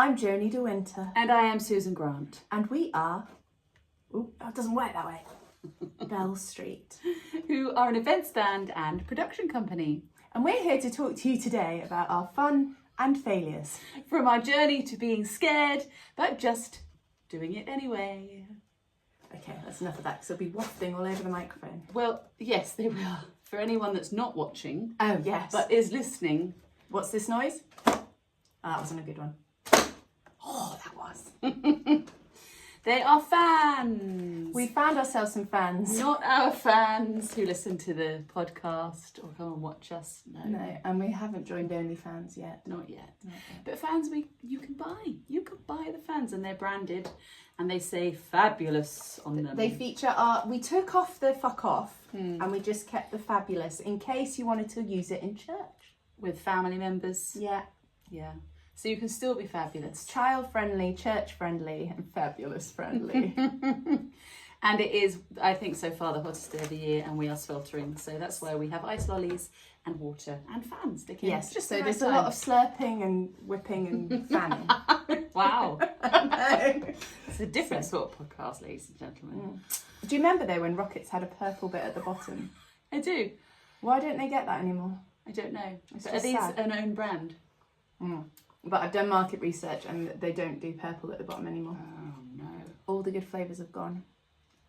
I'm Joni de Winter. And I am Susan Grant. And we are... Oh, that doesn't work that way. Bell Street. Who are an event stand and production company. And we're here to talk to you today about our fun and failures. From our journey to being scared, but just doing it anyway. Okay, that's enough of that, because it'll be wafting all over the microphone. Well, yes, there we are. For anyone that's not watching... Oh, yes. But is listening... What's this noise? Oh, that wasn't a good one. Oh, that was. They are fans. We found ourselves some fans. Not our fans who listen to the podcast or come and watch us. No, and we haven't joined OnlyFans yet. Not yet. But fans, you can buy. You can buy the fans, and they're branded, and they say fabulous on them. They feature we took off the fuck off, and we just kept the fabulous in case you wanted to use it in church. With family members. Yeah. Yeah. So you can still be fabulous. Child friendly, church friendly, and fabulous friendly. And it is, I think, so far the hottest day of the year, and we are sweltering. So that's why we have ice lollies and water and fans. Yes, just so there's a lot of slurping and whipping and fanning. Wow. No. It's a different sort of podcast, ladies and gentlemen. Do you remember though when Rockets had a purple bit at the bottom? I do. Why don't they get that anymore? I don't know. It's But are just these sad. an own brand? But I've done market research and they don't do purple at the bottom anymore. Oh, no. All the good flavours have gone.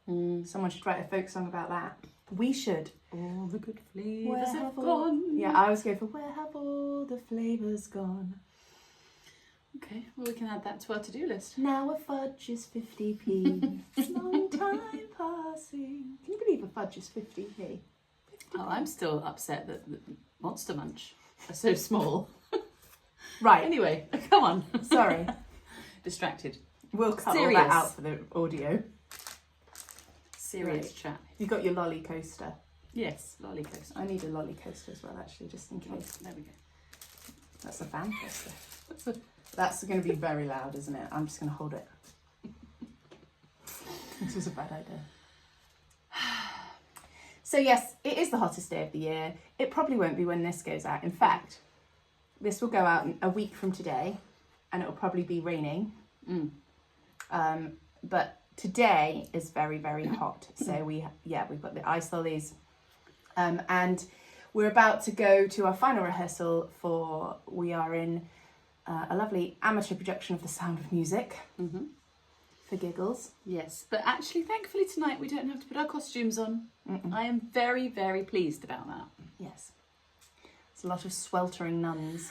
Someone should write a folk song about that. We should. All the good Where flavours have have all- gone. Yeah, I always go for where have all the flavours gone? Okay, well, we can add that to our to-do list. Now a fudge is 50p. Long time passing. Can you believe a fudge is 50p? Oh, I'm still upset that the Monster Munch are so small. Right. Anyway, come on. Sorry. Distracted. We'll cut all Serious. that out for the audio. Serious Right. chat. You got your lolly coaster. Yes, lolly coaster. I need a lolly coaster as well, actually, just in case. There we go. That's a fan coaster. That's going to be very loud, isn't it? I'm just going to hold it. This was a bad idea. So yes, it is the hottest day of the year. It probably won't be when this goes out. In fact, this will go out a week from today, and it'll probably be raining. But today is very, very hot. So we've got the ice lollies, and we're about to go to our final rehearsal we are in a lovely amateur production of The Sound of Music for giggles. Yes, but actually, thankfully tonight we don't have to put our costumes on. I am very, very pleased about that. Yes, it's a lot of sweltering nuns.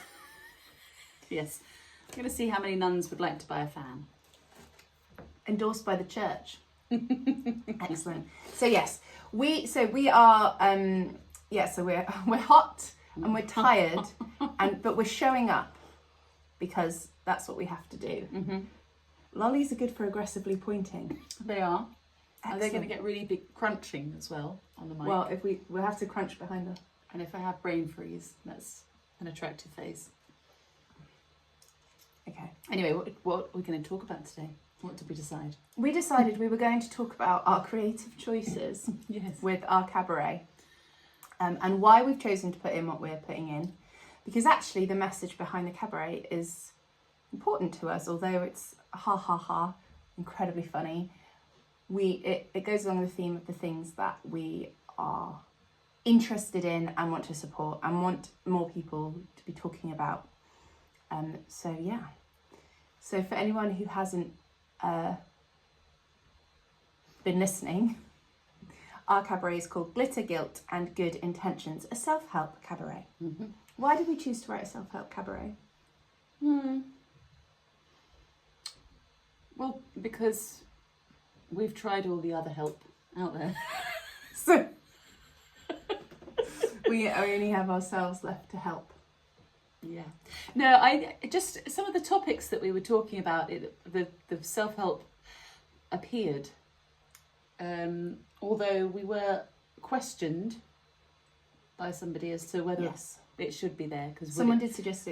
Yes, I'm going to see how many nuns would like to buy a fan. Endorsed by the church. Excellent. So yes, we are so we're hot and we're tired, but we're showing up because that's what we have to do. Lollies are good for aggressively pointing. They are. And they're going to Excellent. get really big crunching as well on the mic. Well, if we'll have to crunch behind them. And if I have brain freeze, that's an attractive phase. Okay. Anyway, what are we going to talk about today? What did we decide? We decided we were going to talk about our creative choices Yes. with our cabaret, and why we've chosen to put in what we're putting in, because actually the message behind the cabaret is important to us. Although it's incredibly funny, it goes along the theme of the things that we are interested in and want to support and want more people to be talking about. So for anyone who hasn't been listening, our cabaret is called Glitter, Guilt and Good Intentions, a self-help cabaret. Why did we choose to write a self-help cabaret? Well, because we've tried all the other help out there. So we only have ourselves left to help. Yeah. No, I just, some of the topics that we were talking about, the self-help appeared. Although we were questioned by somebody as to whether it should be there. Because someone did suggest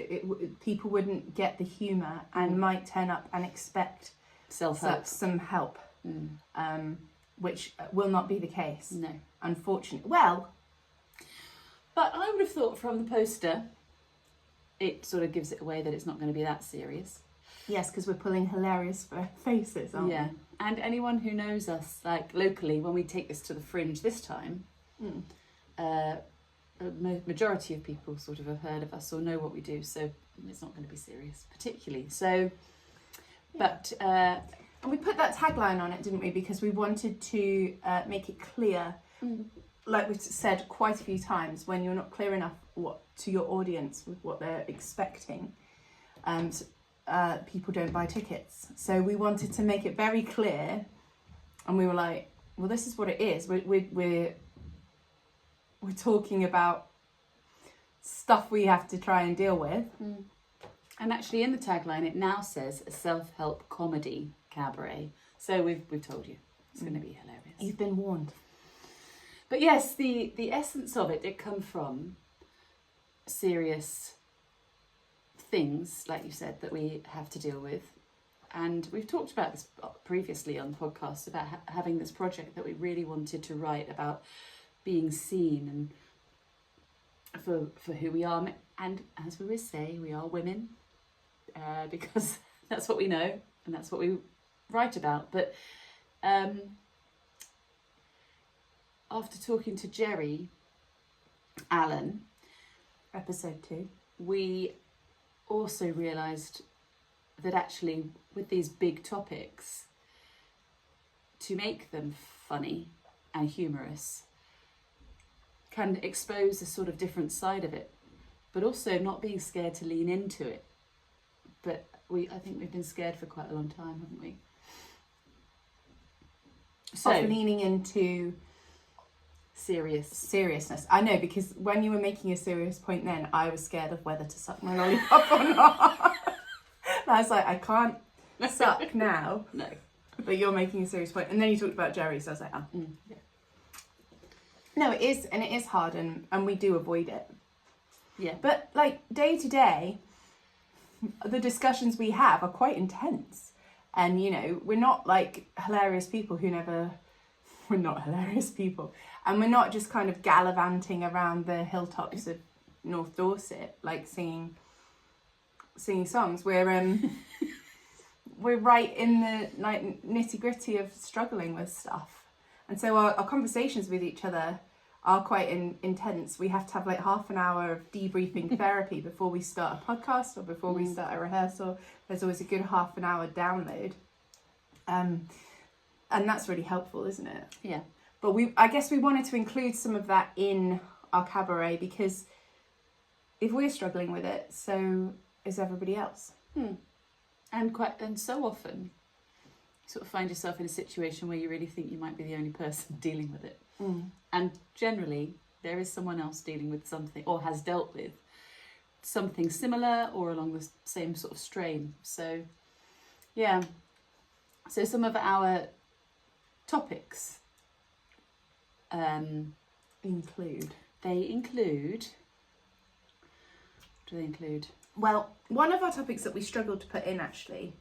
people wouldn't get the humour and might turn up and expect self-help. some help, which will not be the case. No. Unfortunately. Well, but I would have thought from the poster, it sort of gives it away that it's not going to be that serious. Yes, because we're pulling hilarious faces, aren't Yeah. And anyone who knows us, like locally, when we take this to the Fringe this time, a majority of people sort of have heard of us or know what we do, so it's not going to be serious, particularly. So, but and we put that tagline on it, didn't we? Because we wanted to make it clear, like we've said quite a few times, when you're not clear enough to your audience with what they're expecting, people don't buy tickets. So we wanted to make it very clear, and we were like, well, this is what it is. We're talking about stuff we have to try and deal with. And actually, in the tagline, it now says a self-help comedy cabaret. So we've told you it's going to be hilarious. You've been warned. But yes, the essence of it did come from serious things, like you said, that we have to deal with. And we've talked about this previously on the podcast about having this project that we really wanted to write about being seen and for who we are. And as we always say, we are women, because that's what we know and that's what we write about. But after talking to Jerry Allen, Episode 2, we also realised that actually with these big topics, to make them funny and humorous can expose a sort of different side of it, but also not being scared to lean into it. But I think we've been scared for quite a long time, haven't we? So of leaning into seriousness. I know, because when you were making a serious point then, I was scared of whether to suck my lollipop or not. I was like, I can't suck now. No. But you're making a serious point. And then you talked about Jerry, so I was like, yeah. No, it is, and it is hard, and we do avoid it. Yeah. But like day to day, the discussions we have are quite intense. And, you know, we're not like hilarious people we're not hilarious people. And we're not just kind of gallivanting around the hilltops of North Dorset, like singing songs. We're right in the like nitty gritty of struggling with stuff. And so our conversations with each other are quite intense. We have to have like half an hour of debriefing therapy before we start a podcast or before we start a rehearsal. There's always a good half an hour download. And that's really helpful, isn't it? Yeah. But I guess we wanted to include some of that in our cabaret, because if we're struggling with it, so is everybody else. And so often you sort of find yourself in a situation where you really think you might be the only person dealing with it. And generally there is someone else dealing with something, or has dealt with something similar or along the same sort of strain. So yeah, so some of our topics Include. Do they include? Well, one of our topics that we struggled to put in actually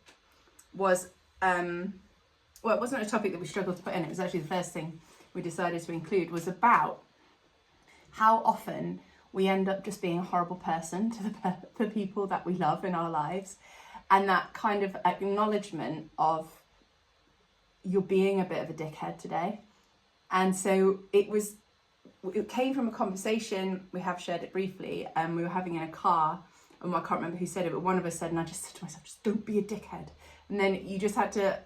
was, well, it wasn't a topic that we struggled to put in, it was actually the first thing we decided to include, was about how often we end up just being a horrible person to the people that we love in our lives, and that kind of acknowledgement of you're being a bit of a dickhead today. And so it came from a conversation, we have shared it briefly, and we were having in a car, and I can't remember who said it, but one of us said, and I just said to myself, just don't be a dickhead. And then you just had to,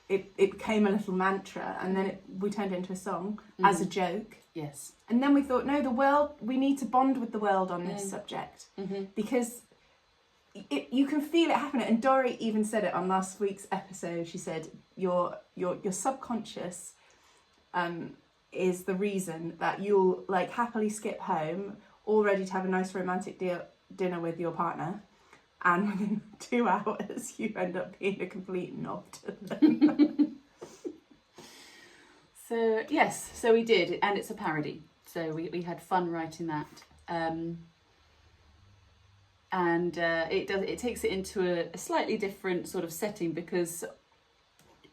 it became a little mantra, and then we turned it into a song as a joke. Yes. And then we thought, no, the world, we need to bond with the world on this subject, because you can feel it happening. And Dory even said it on last week's episode. She said, your subconscious is the reason that you'll like happily skip home, all ready to have a nice romantic dinner with your partner, and within 2 hours you end up being a complete knob to them. So yes, so we did, and it's a parody. So we had fun writing that, and it takes it into a slightly different sort of setting, because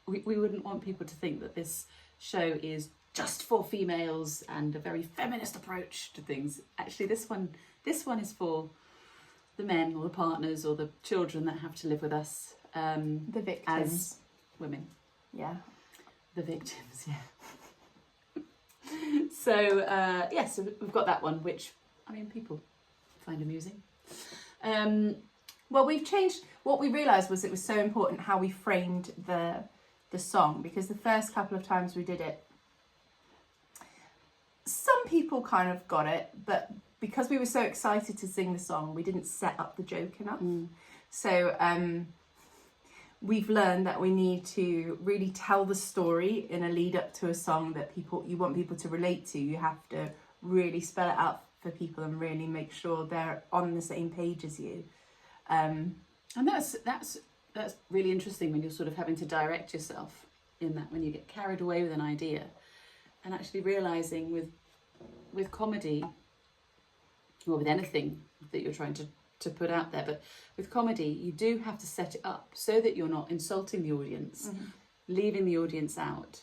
we wouldn't want people to think that this show is just for females and a very feminist approach to things. Actually, this one is for the men or the partners or the children that have to live with us The victims. as women. Yeah. The victims, yeah. So, so we've got that one, which, I mean, people find amusing. Well, we've changed. What we realised was it was so important how we framed the song, because the first couple of times we did it, some people kind of got it, but because we were so excited to sing the song, we didn't set up the joke enough. So we've learned that we need to really tell the story in a lead up to a song that you want people to relate to. You have to really spell it out for people and really make sure they're on the same page as you. And that's really interesting when you're sort of having to direct yourself in that, when you get carried away with an idea, and actually realising with comedy, or with anything that you're trying to put out there, but with comedy you do have to set it up so that you're not insulting the audience, leaving the audience out,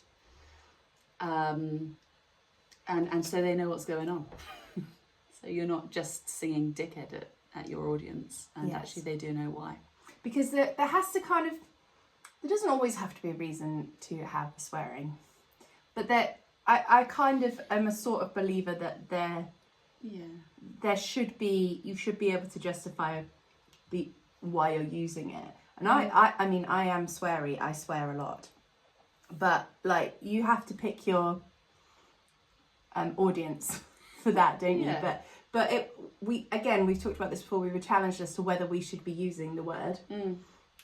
and so they know what's going on. So you're not just singing dickhead at your audience, and actually they do know why. Because there has to kind of, there doesn't always have to be a reason to have swearing, but I kind of am a sort of believer that there should be, you should be able to justify why you're using it. And I mean, I am sweary, I swear a lot, but like, you have to pick your audience for that, don't you? But we've talked about this before, we were challenged as to whether we should be using the word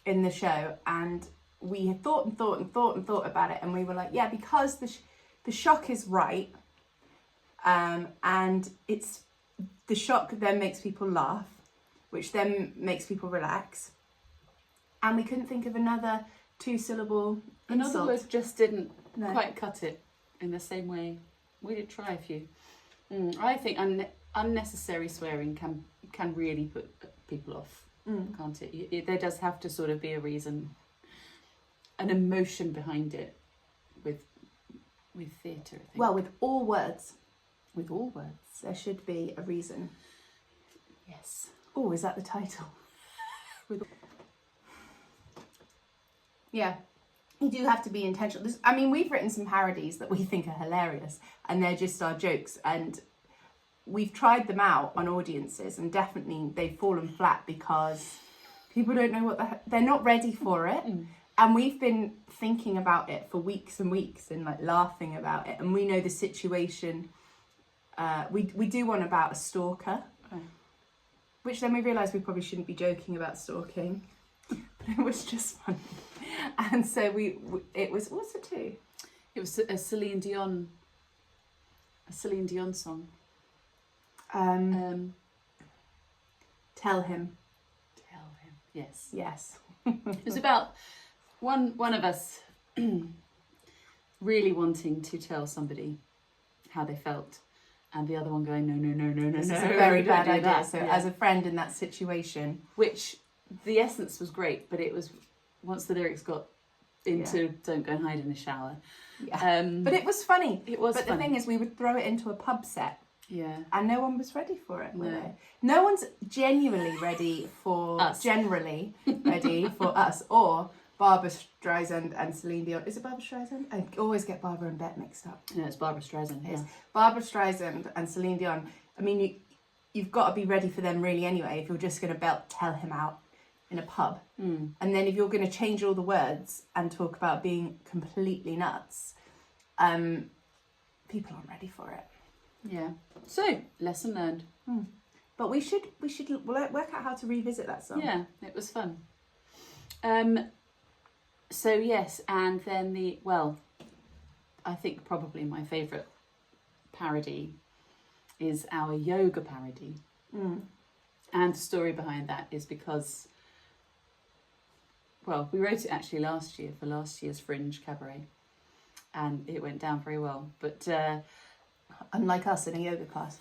in the show, and we had thought about it, and we were like, yeah, because the shock is right, and it's the shock then makes people laugh, which then makes people relax, and we couldn't think of another 2-syllable insult. Another word just didn't quite cut it in the same way. We did try a few. I think unnecessary swearing can really put people off, can't it? There does have to sort of be a reason, an emotion behind it with theatre, I think. Well, with all words. With all words. There should be a reason. Yes. Oh, is that the title? Yeah. You do have to be intentional. I mean, we've written some parodies that we think are hilarious, and they're just our jokes, and we've tried them out on audiences, and definitely they've fallen flat because people don't know they're not ready for it. And we've been thinking about it for weeks and weeks and like laughing about it, and we know the situation. We do one about a stalker, which then we realised we probably shouldn't be joking about stalking, but it was just funny. And so it was, what's it to? It was a Celine Dion song. Tell him. Yes. Yes. It was about one of us really wanting to tell somebody how they felt, and the other one going, no. This is a very bad idea. So as a friend in that situation, which the essence was great, but it was once the lyrics got into don't go and hide in the shower. Yeah. But it was funny. It was. But funny. The thing is, we would throw it into a pub set. Yeah. And no one was ready for it, were they? No one's genuinely ready for us. Generally ready for us, or Barbra Streisand and Celine Dion. Is it Barbra Streisand? I always get Barbara and Bette mixed up. No, it's Barbra Streisand. Yes. Barbra Streisand and Celine Dion. I mean, you've got to be ready for them really anyway if you're just going to belt Tell Him Out in a pub. And then if you're going to change all the words and talk about being completely nuts, people aren't ready for it. Yeah. So, lesson learned. But we should work out how to revisit that song. Yeah, it was fun. So yes, and then I think probably my favourite parody is our yoga parody. And the story behind that is because, well, we wrote it actually last year for last year's Fringe Cabaret, and it went down very well. But unlike us in a yoga class.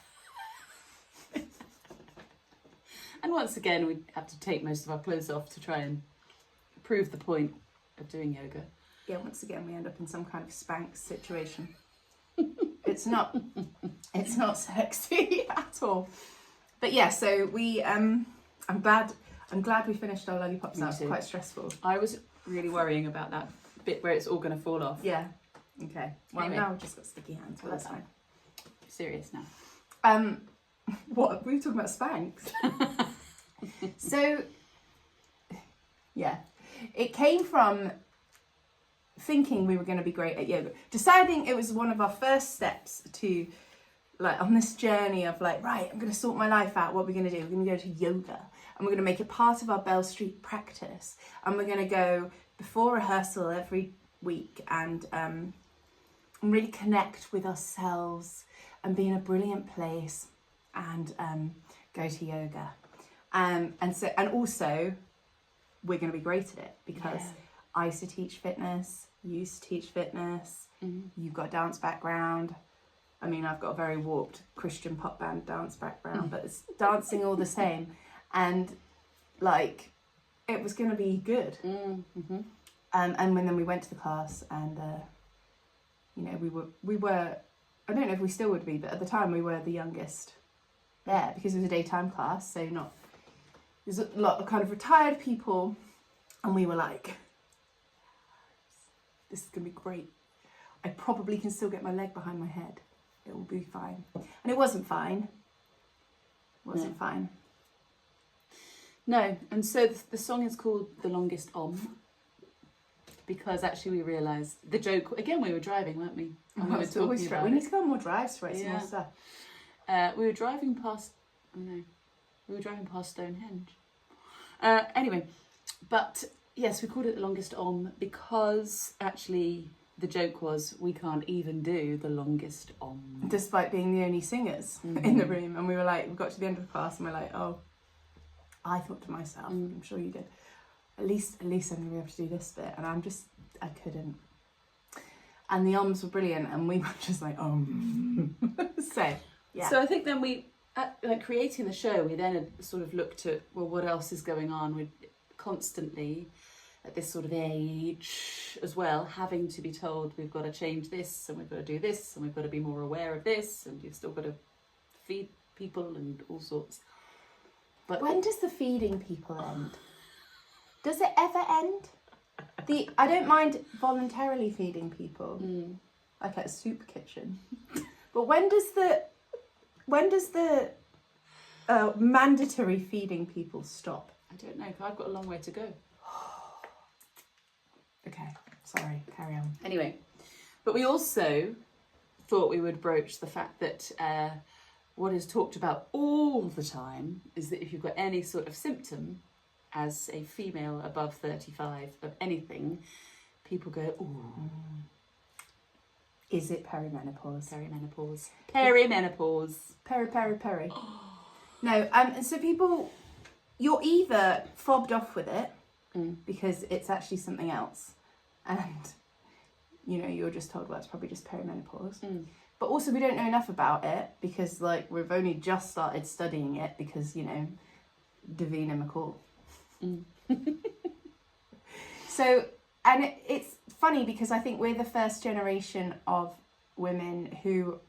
And once again, we have to take most of our clothes off to try and prove the point of doing yoga. Yeah, once again, we end up in some kind of Spanx situation. It's not sexy at all. But yeah, so we I'm glad we finished our lollipops. Me That was too. quite stressful. I was really worrying about that bit where it's all going to fall off. Yeah. Okay. Well, Anyway. now we've just got sticky hands, but that's fine. Serious now. What? We were talking about Spanx. So, yeah. It came from thinking we were going to be great at yoga. Deciding it was one of our first steps to, like, on this journey of like, right, I'm going to sort my life out. What are we going to do? We're going to go to yoga. And we're going to make it part of our Bell Street practice. And we're going to go before rehearsal every week and really connect with ourselves and be in a brilliant place and go to yoga. And also we're going to be great at it because I used to teach fitness, you used to teach fitness, you've got a dance background. I mean, I've got a very warped Christian pop band dance background, but it's dancing all the same. And like, it was going to be good. Mm-hmm. And when then we went to the class and, you know, we were, I don't know if we still would be, but at the time we were the youngest there because it was a daytime class. So there's a lot of kind of retired people. And we were like, this is going to be great. I probably can still get my leg behind my head. It will be fine. And it wasn't fine. Fine. No, and so the song is called The Longest Om because actually we realised the joke, again, we were driving, weren't we? And we were talking about we need to go on more drives to write some more Yeah. stuff. we were driving past, Stonehenge. Anyway, but yes, we called it The Longest Om because actually the joke was we can't even do the longest Om. Despite being the only singers in the room. And we were like, we got to the end of the class and we're like, oh, I thought to myself, I'm sure you did, at least I'm going to be able to do this bit. And I couldn't. And the Oms were brilliant and we were just like, So, yeah. So I think then like creating the show, we then had sort of looked at, well, what else is going on? We're constantly at this sort of age as well, having to be told we've got to change this and we've got to do this and we've got to be more aware of this and you've still got to feed people and all sorts. But when does the feeding people end? Does it ever end? I don't mind voluntarily feeding people, like at a soup kitchen. But when does the mandatory feeding people stop? I don't know, I've got a long way to go. Okay, sorry, carry on. Anyway, but we also thought we would broach the fact that what is talked about all the time is that if you've got any sort of symptom as a female above 35 of anything, people go, ooh. Is it perimenopause? Perimenopause. Perimenopause. Peri. No, and so people, you're either fobbed off with it because it's actually something else. And, you know, you're just told, well, it's probably just perimenopause. But also we don't know enough about it because, like, we've only just started studying it because, you know, Davina McCall. So, and it's funny because I think we're the first generation of women who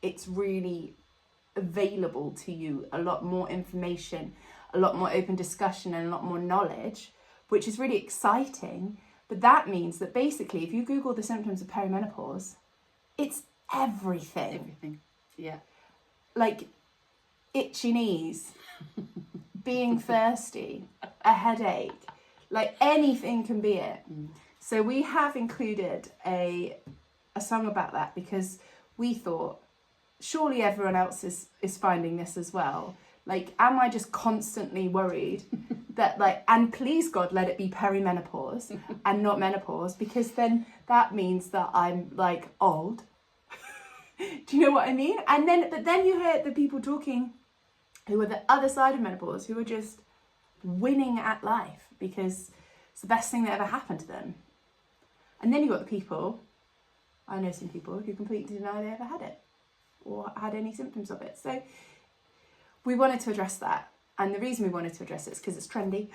it's really available to you, a lot more information, a lot more open discussion and a lot more knowledge, which is really exciting. But that means that basically if you Google the symptoms of perimenopause, it's everything. Everything, yeah. Like itchy knees, being thirsty, a headache, like anything can be it. So we have included a song about that because we thought surely everyone else is finding this as well. Like, am I just constantly worried that, like, and please God, let it be perimenopause and not menopause, because then that means that I'm, like, old. Do you know what I mean? But then you hear the people talking who are the other side of menopause, who are just winning at life because it's the best thing that ever happened to them. And then you've got the people, I know some people who completely deny they ever had it or had any symptoms of it. So we wanted to address that. And the reason we wanted to address it is because it's trendy.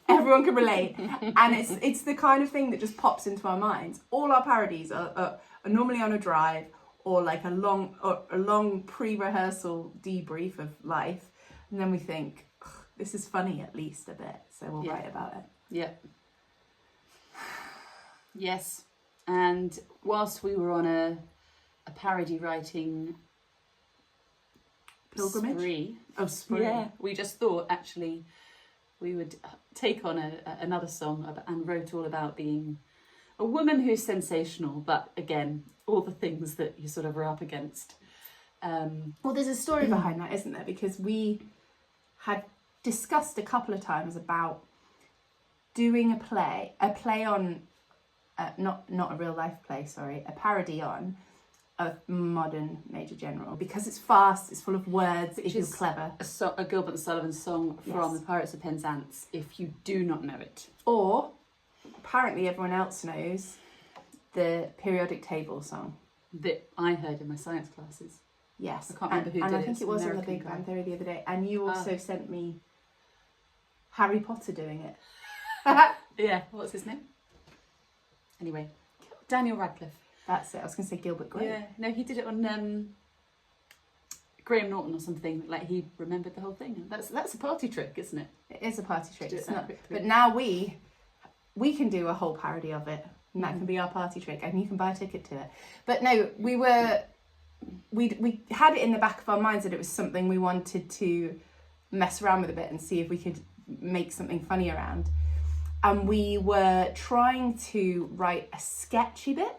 Everyone can relate. And it's the kind of thing that just pops into our minds. All our parodies are normally on a drive or like a long pre-rehearsal debrief of life. And then we think, this is funny at least a bit, so we'll Yeah. write about it. Yeah. Yes. And whilst we were on a parody writing Pilgrimage? Spree. Yeah, we just thought actually we would take on another song and wrote all about being a woman who's sensational, but again, all the things that you sort of are up against. Well, there's a story behind that, isn't there? Because we had discussed a couple of times about doing a play on, not a real life play, sorry, a parody on a modern Major General, because it's fast, it's full of words, if you're clever. A Gilbert and Sullivan song from The Pirates of Penzance, if you do not know it. Or, apparently everyone else knows, the periodic table song. That I heard in my science classes. Yes. I can't remember who did it. And I think it was on the American Big guy. Bang Theory the other day. And you also sent me Harry Potter doing it. Yeah, what's his name? Anyway, Daniel Radcliffe. That's it. I was going to say Gilbert Grape. Yeah, no, he did it on Graham Norton or something. Like he remembered the whole thing. That's a party trick, isn't it? It is a party trick. Do it It's that not. quickly. But now we can do a whole parody of it, and that can be our party trick, and you can buy a ticket to it. But no, we had it in the back of our minds that it was something we wanted to mess around with a bit and see if we could make something funny around. And we were trying to write a sketchy bit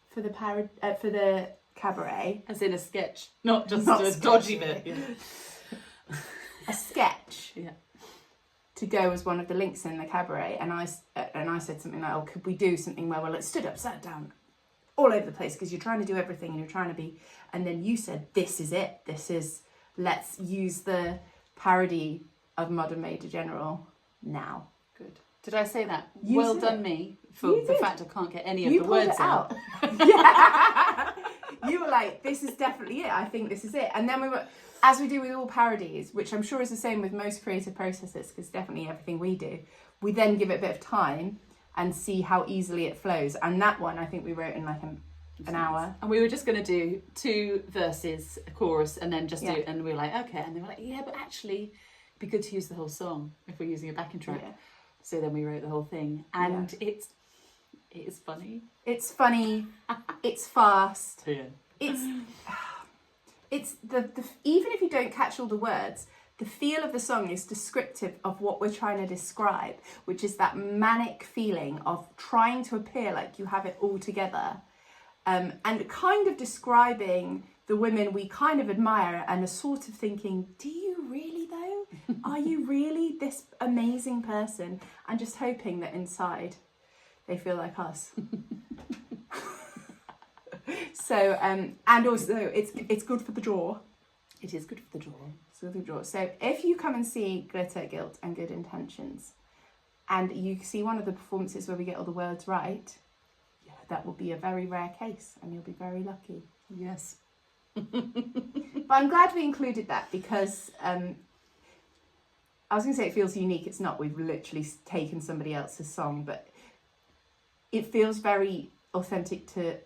for the cabaret. As in a sketch, not just Not a sketchy. dodgy bit. Yeah. A sketch. Yeah. To go as one of the links in the cabaret, and I said something like, "Oh, could we do something where we're like stood up, sat down, all over the place because you're trying to do everything and you're trying to be." And then you said, "This is it. Let's use the parody of Modern Major General now." Good. Did I say that? You well said done, it. me, for You the did. fact I can't get any of You the pulled words it out. Yeah. You were like, "This is definitely it. I think this is it." And then we were, as we do with all parodies, which I'm sure is the same with most creative processes, because definitely everything we do, we then give it a bit of time and see how easily it flows. And that one, I think we wrote in like an hour. And we were just going to do 2 verses, a chorus, and then just Yeah. do. And we were like, okay. And they were like, yeah, but actually, it'd be good to use the whole song if we're using a backing track. Yeah. So then we wrote the whole thing, and it is funny. It's funny. It's fast. Yeah. It's the even if you don't catch all the words, the feel of the song is descriptive of what we're trying to describe, which is that manic feeling of trying to appear like you have it all together, and kind of describing the women we kind of admire and are sort of thinking, do you really though? Are you really this amazing person? And just hoping that inside they feel like us. So, and also it's good for the jaw. It is good for the jaw. It's good for the jaw. So if you come and see Glitter, Guilt and Good Intentions, and you see one of the performances where we get all the words right, that will be a very rare case, and you'll be very lucky. Yes. But I'm glad we included that because I was going to say it feels unique. It's not. We've literally taken somebody else's song, but it feels very authentic to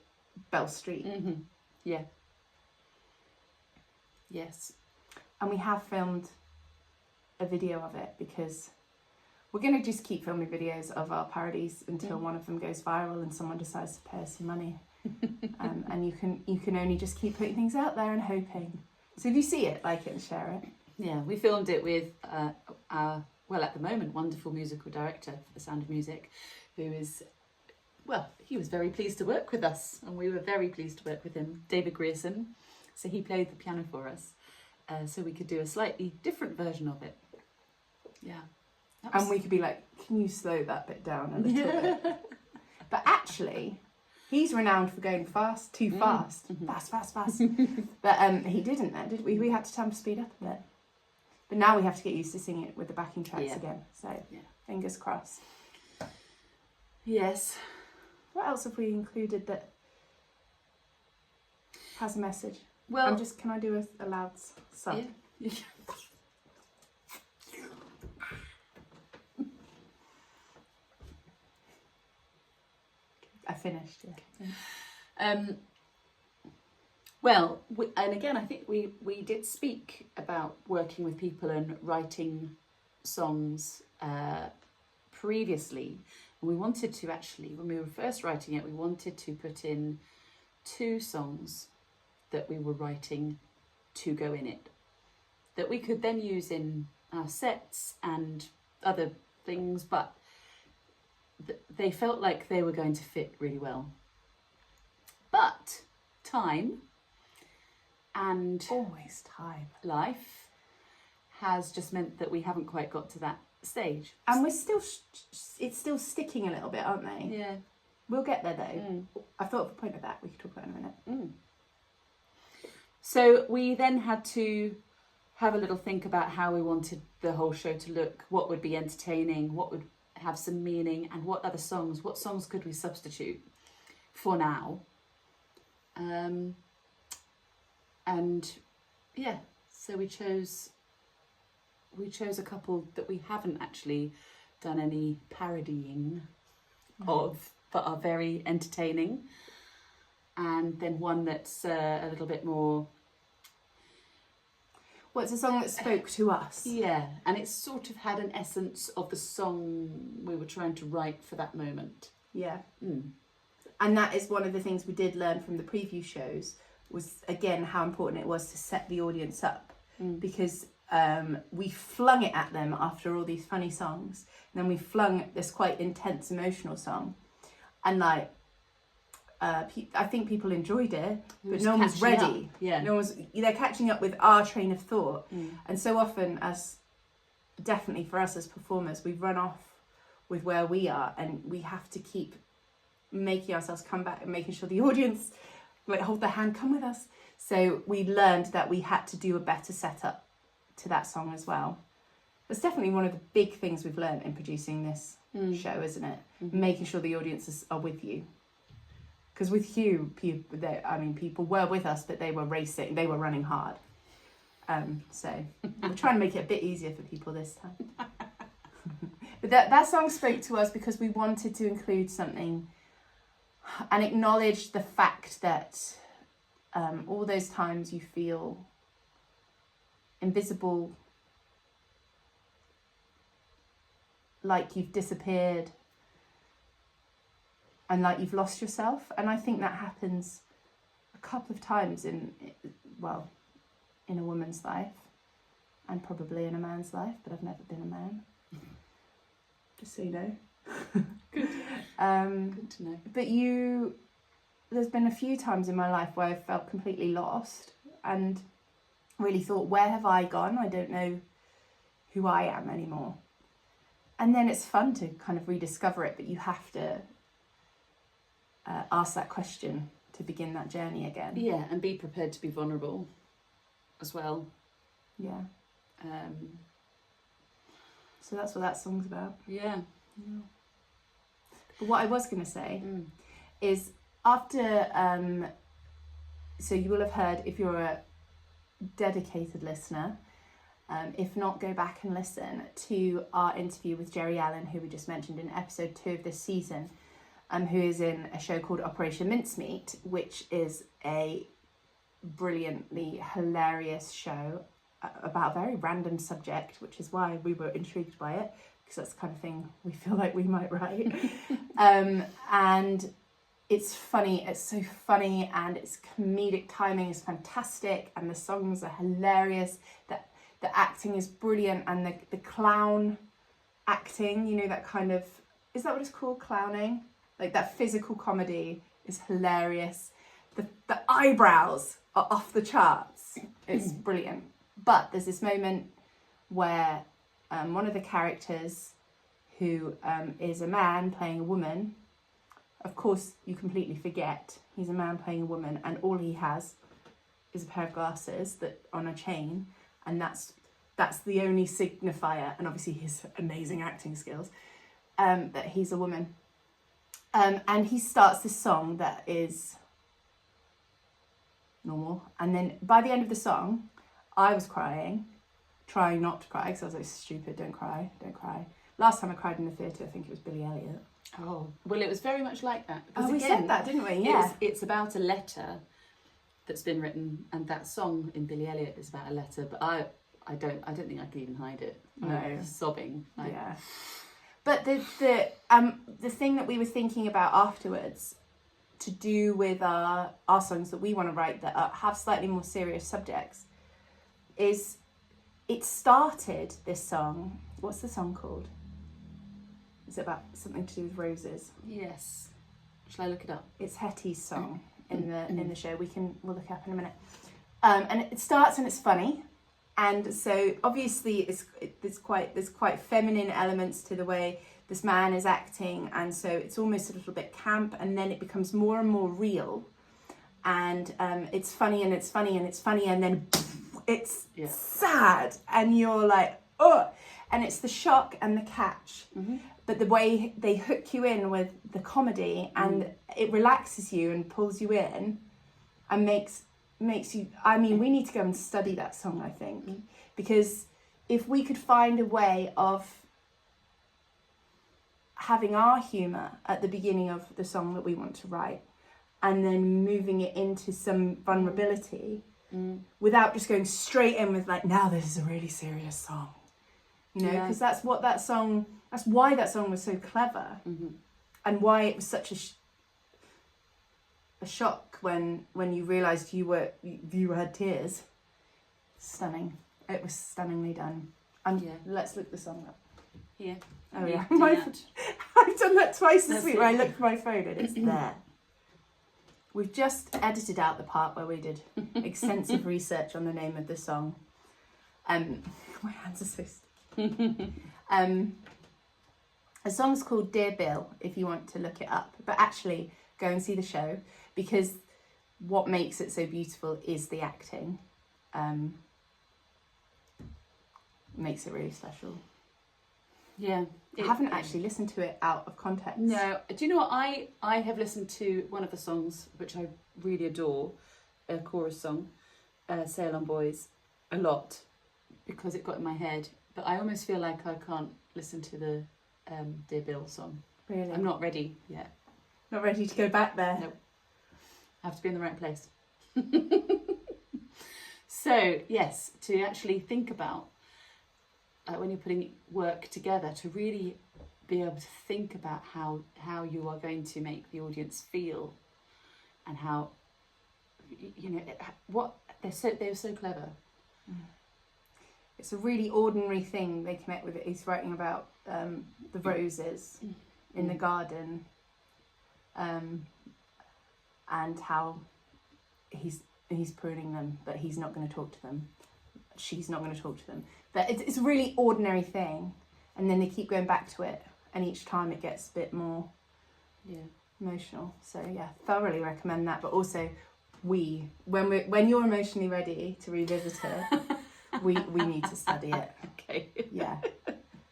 Bell Street. Mm-hmm. Yeah. Yes. And we have filmed a video of it because we're going to just keep filming videos of our parodies until one of them goes viral and someone decides to pay us some money. And you can only just keep putting things out there and hoping. So if you see it, like it and share it. Yeah, we filmed it with our, well, at the moment, wonderful musical director for The Sound of Music, who is, well, he was very pleased to work with us, and we were very pleased to work with him, David Grierson. So he played the piano for us, so we could do a slightly different version of it. Yeah. And we could be like, can you slow that bit down a little bit? But actually, he's renowned for going fast, too fast. Fast. But he didn't then, did we? We had to tell him to speed up a bit. But now we have to get used to singing it with the backing tracks again. So fingers crossed. Yes. What else have we included that has a message? Well, can I do a loud sub? Yeah. I finished, yeah. Well, and again, I think we did speak about working with people and writing songs previously. And we wanted to actually, when we were first writing it, we wanted to put in 2 songs that we were writing to go in it, that we could then use in our sets and other things, but they felt like they were going to fit really well. But time and always time, life has just meant that we haven't quite got to that stage. And we're still, it's still sticking a little bit, aren't they? Yeah. We'll get there though. I thought of a point of that we could talk about in a minute. So we then had to have a little think about how we wanted the whole show to look, what would be entertaining, what would have some meaning, and what songs could we substitute for now. And yeah, so we chose a couple that we haven't actually done any parodying of, but are very entertaining. And then one that's a little bit more... Well, it's a song that spoke to us. Yeah, and it sort of had an essence of the song we were trying to write for that moment. Yeah. And that is one of the things we did learn from the preview shows, was, again, how important it was to set the audience up. Because we flung it at them after all these funny songs. And then we flung this quite intense emotional song. And like, I think people enjoyed it, but no one was ready. Yeah. They're catching up with our train of thought. And so often, definitely for us as performers, we run off with where we are, and we have to keep making ourselves come back and making sure the audience like hold their hand, come with us. So we learned that we had to do a better setup to that song as well. That's definitely one of the big things we've learned in producing this show, isn't it? Making sure the audiences are with you. Because with Hugh, people were with us, but they were racing, they were running hard. So we're trying to make it a bit easier for people this time. But that song spoke to us because we wanted to include something and acknowledge the fact that all those times you feel invisible, like you've disappeared, and like you've lost yourself. And I think that happens a couple of times in a woman's life, and probably in a man's life, but I've never been a man. Just so you know. Good. Good to know. But there's been a few times in my life where I've felt completely lost and really thought, where have I gone? I don't know who I am anymore. And then it's fun to kind of rediscover it, but you have to ask that question to begin that journey again. Yeah, and be prepared to be vulnerable as well. Yeah. So that's what that song's about. Yeah. But what I was going to say is after, so you will have heard, if you're a dedicated listener, if not, go back and listen to our interview with Jerry Allen, who we just mentioned in episode 2 of this season, who is in a show called Operation Mincemeat, which is a brilliantly hilarious show about a very random subject, which is why we were intrigued by it, because that's the kind of thing we feel like we might write. And it's funny, it's so funny, and its comedic timing is fantastic, and the songs are hilarious, the acting is brilliant, and the clown acting, that kind of, is that what it's called, clowning? Like that physical comedy is hilarious. The eyebrows are off the charts. It's brilliant. But there's this moment where one of the characters, who is a man playing a woman, of course you completely forget he's a man playing a woman, and all he has is a pair of glasses that on a chain, and that's the only signifier, and obviously his amazing acting skills, that he's a woman. And he starts this song that is normal, and then by the end of the song, I was crying, trying not to cry, because I was like, stupid, don't cry. Last time I cried in the theatre, I think it was Billy Elliot. Oh, well, it was very much like that. Oh, we said that, didn't we? Yeah. It's about a letter that's been written, and that song in Billy Elliot is about a letter, but I don't think I could even hide it. No. I'm sobbing. Like, Yeah. But the thing that we were thinking about afterwards, to do with our songs that we want to write that have slightly more serious subjects, is it started, this song. What's the song called? Is it about something to do with roses? Yes. Shall I look it up? It's Hetty's song in the show. We'll look it up in a minute. And it starts and it's funny, and so obviously there's quite feminine elements to the way this man is acting, and so it's almost a little bit camp, and then it becomes more and more real, and it's funny and it's funny and it's funny, and then it's sad, and you're like, oh, and it's the shock and the catch. But the way they hook you in with the comedy, and it relaxes you and pulls you in and makes you, I mean, we need to go and study that song, I think, because if we could find a way of having our humour at the beginning of the song that we want to write, and then moving it into some vulnerability, without just going straight in with like, now this is a really serious song, you know, because that's what that song, that's why that song was so clever, and why it was such a shock when you realised you had tears. Stunning. It was stunningly done. And let's look the song up. Yeah. Oh yeah. I've done that twice this week where I looked for my phone and it's there. We've just edited out the part where we did extensive research on the name of the song. My hands are so sticky. The song's called Dear Bill, if you want to look it up. But actually, go and see the show, because what makes it so beautiful is the acting. Makes it really special. Yeah. I haven't actually listened to it out of context. No. Do you know what? I have listened to one of the songs, which I really adore, a chorus song, Sail On Boys, a lot, because it got in my head. But I almost feel like I can't listen to the Dear Bill song. Really? I'm not ready yet. Not ready to go back there? Nope. I have to be in the right place. So, yes, to actually think about, when you're putting work together, to really be able to think about how you are going to make the audience feel, and how, you know, what they're so clever. It's a really ordinary thing they connect with it. He's writing about the roses in the garden, and how he's pruning them, but he's not going to talk to them. She's not going to talk to them. But it's a really ordinary thing, and then they keep going back to it, and each time it gets a bit more emotional. So yeah, thoroughly recommend that. But also, when you're emotionally ready to revisit it, we need to study it. Okay. Yeah,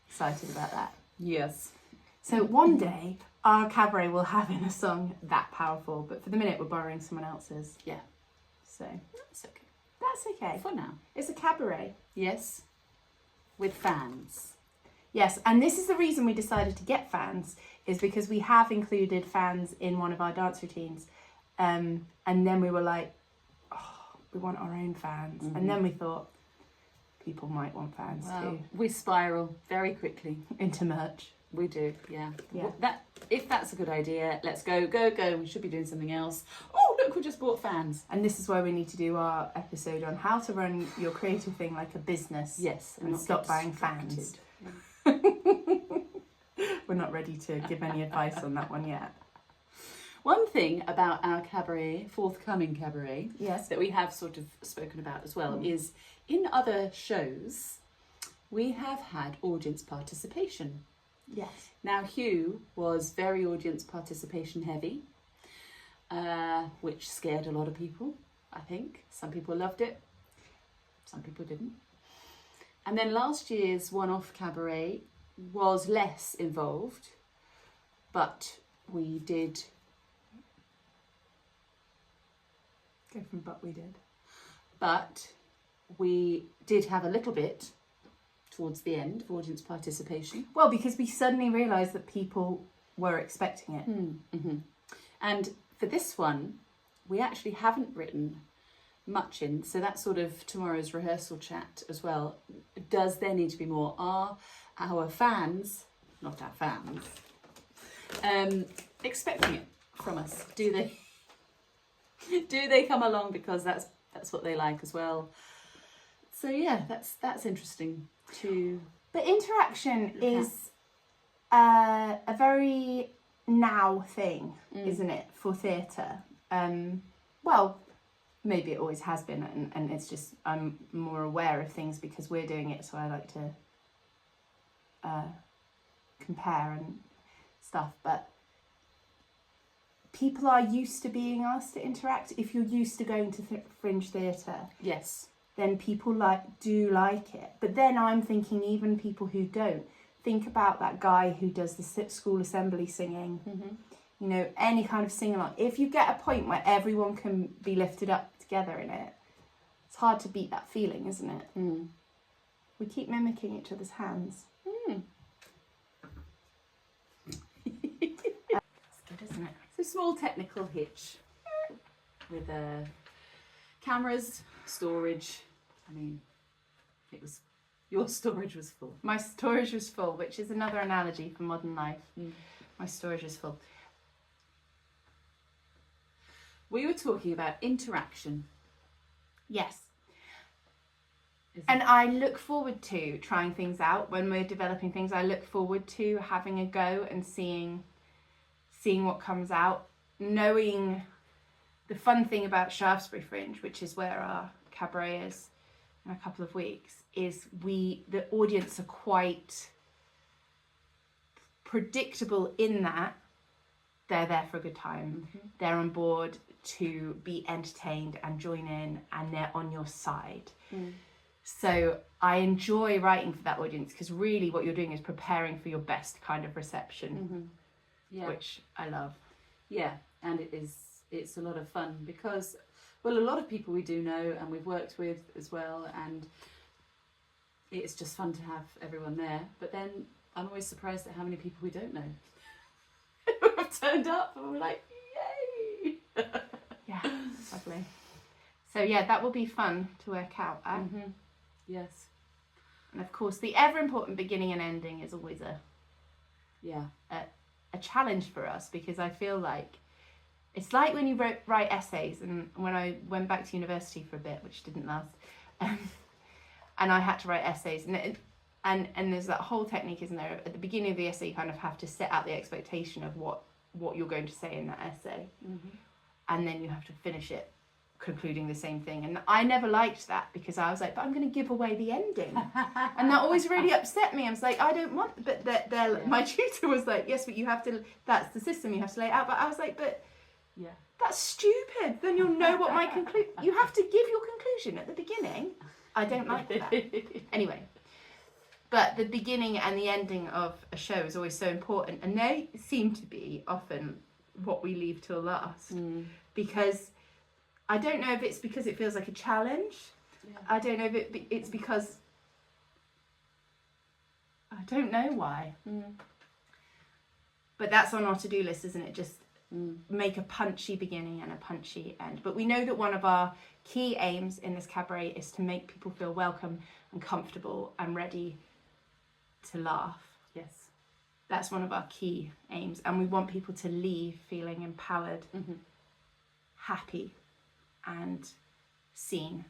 excited about that. Yes. So one day our cabaret will have in a song that powerful, but for the minute we're borrowing someone else's. Yeah. So That's okay. that's okay. For now. It's a cabaret. Yes. With fans. Yes, and this is the reason we decided to get fans, is because we have included fans in one of our dance routines. And then we were like, oh, we want our own fans. And then we thought, people might want fans too. We spiral very quickly. Into merch. We do, yeah. Yeah. If that's a good idea, let's go. We should be doing something else. Oh, look, we just bought fans. And this is why we need to do our episode on how to run your creative thing like a business. Yes. And stop buying fans. We're not ready to give any advice on that one yet. One thing about our cabaret, forthcoming cabaret, Yes. that we have sort of spoken about as well, is in other shows, we have had audience participation. Yes. Now, Hugh was very audience participation heavy, which scared a lot of people, I think. Some people loved it, some people didn't. And then last year's one-off cabaret was less involved, but we did... Go from but we did. But we did have a little bit towards the end of audience participation. Well, because we suddenly realised that people were expecting it. And for this one, we actually haven't written much in. So that's sort of tomorrow's rehearsal chat as well. Does there need to be more? Are our fans, not our fans, expecting it from us? Do they come along because that's what they like as well? So yeah, that's interesting to. But interaction is a very now thing, isn't it, for theatre? Well, maybe it always has been, and it's just I'm more aware of things because we're doing it, so I like to compare and stuff. But people are used to being asked to interact. If you're used to going to fringe theatre, Yes, then people do like it. But then I'm thinking, even people who don't, think about that guy who does the school assembly singing. You know, any kind of sing-along. If you get a point where everyone can be lifted up together in it, it's hard to beat that feeling, isn't it? We keep mimicking each other's hands. It's good, isn't it? it's a small technical hitch with cameras, storage. I mean, your storage was full. My storage was full, which is another analogy for modern life. My storage is full. We were talking about interaction. Yes. And I look forward to trying things out when we're developing things. I look forward to having a go and seeing what comes out. Knowing the fun thing about Shaftesbury Fringe, which is where our cabaret is in a couple of weeks, is the audience are quite predictable in that they're there for a good time. They're on board to be entertained and join in, and they're on your side. So I enjoy writing for that audience because really what you're doing is preparing for your best kind of reception, which I love. Yeah, and it's a lot of fun because, well, a lot of people we do know and we've worked with as well, and it's just fun to have everyone there. But then I'm always surprised at how many people we don't know who have turned up, and we're like, yay! Yeah, lovely. So yeah, that will be fun to work out. Yes. And of course, the ever important beginning and ending is always a challenge for us, because I feel like it's like when you write essays, and when I went back to university for a bit, which didn't last, and I had to write essays, and there's that whole technique, isn't there? At the beginning of the essay, you kind of have to set out the expectation of what you're going to say in that essay, and then you have to finish it concluding the same thing. And I never liked that, because I was like, but I'm going to give away the ending, and that always really upset me. I was like, I don't want, but my tutor was like, yes, but you have to, that's the system, you have to lay it out. But I was like, but that's stupid, then you'll know what my you have to give your conclusion at the beginning. I don't like that. Anyway, but the beginning and the ending of a show is always so important, and they seem to be often what we leave till last, because I don't know if it's because it feels like a challenge. I don't know if it's because I don't know why. But that's on our to-do list, isn't it? Just make a punchy beginning and a punchy end. But we know that one of our key aims in this cabaret is to make people feel welcome and comfortable and ready to laugh. Yes. That's one of our key aims, and we want people to leave feeling empowered, happy, and seen.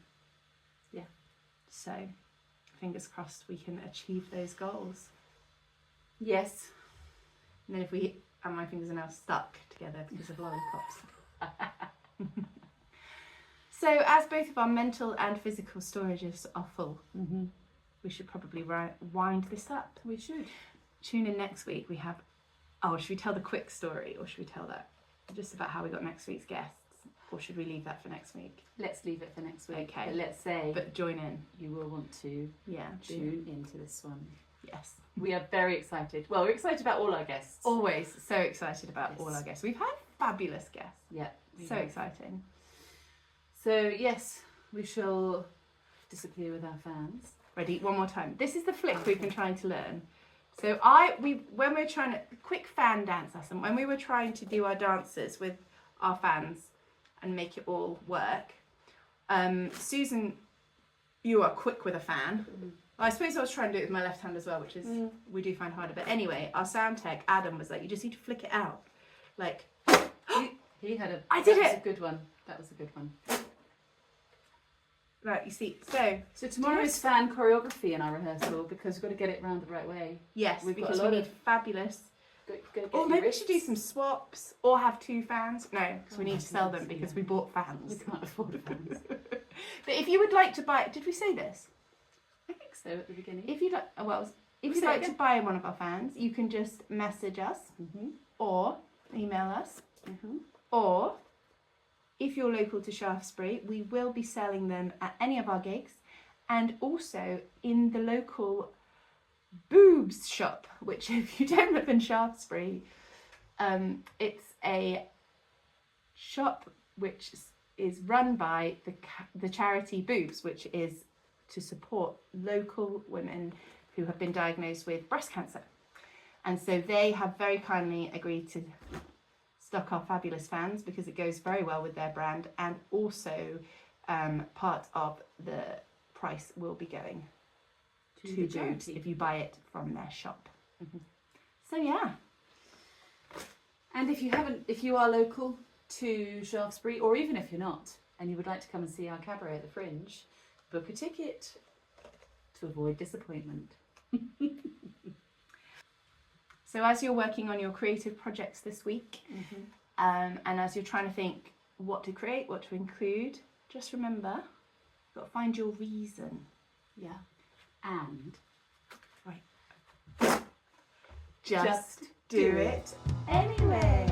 Yeah. So, fingers crossed we can achieve those goals. Yes. And then and my fingers are now stuck together because of lollipops. So, as both of our mental and physical storages are full, we should probably wind this up. We should. Tune in next week. We have, should we tell the quick story, or should we tell that just about how we got next week's guests? Or should we leave that for next week? Let's leave it for next week. Okay. But let's say. But join in. You will want to tune into this one. Yes. We are very excited. Well, we're excited about all our guests. Always so excited about all our guests. We've had fabulous guests. Yeah. So exciting. So, yes, we shall disappear with our fans. Ready? One more time. This is the flick we've been trying to learn. So when we were trying to, quick fan dance lesson, when we were trying to do our dances with our fans and make it all work, Susan, you are quick with a fan. I suppose I was trying to do it with my left hand as well, which is we do find harder. But anyway, our sound tech, Adam, was like, you just need to flick it out. Like, he had a. I did that it. Was a good one. That was a good one. Right, you see. So tomorrow is fan choreography in our rehearsal because we've got to get it round the right way. yes, We've got because a we lot need of- fabulous. Or maybe we should do some swaps or have 2 fans. No, because we need to sell them because we bought fans. We can't afford fans. But if you would like to buy, did we say this? I think so at the beginning. If you'd like, if you'd say it like to again. buy one of our fans, you can just message us or email us, or if you're local to Shaftesbury, we will be selling them at any of our gigs, and also in the local boobs shop, which if you don't live in Shaftesbury, it's a shop which is run by the charity Boobs, which is to support local women who have been diagnosed with breast cancer. And so they have very kindly agreed to stock our fabulous fans because it goes very well with their brand, and also part of the price will be going to the Boobs charity. if you buy it from their shop. So yeah. And if you are local to Shaftesbury, or even if you're not, and you would like to come and see our cabaret at the Fringe, book a ticket to avoid disappointment. So as you're working on your creative projects this week, and as you're trying to think what to create, what to include, just remember, you've got to find your reason. Yeah. And Just do it anyway.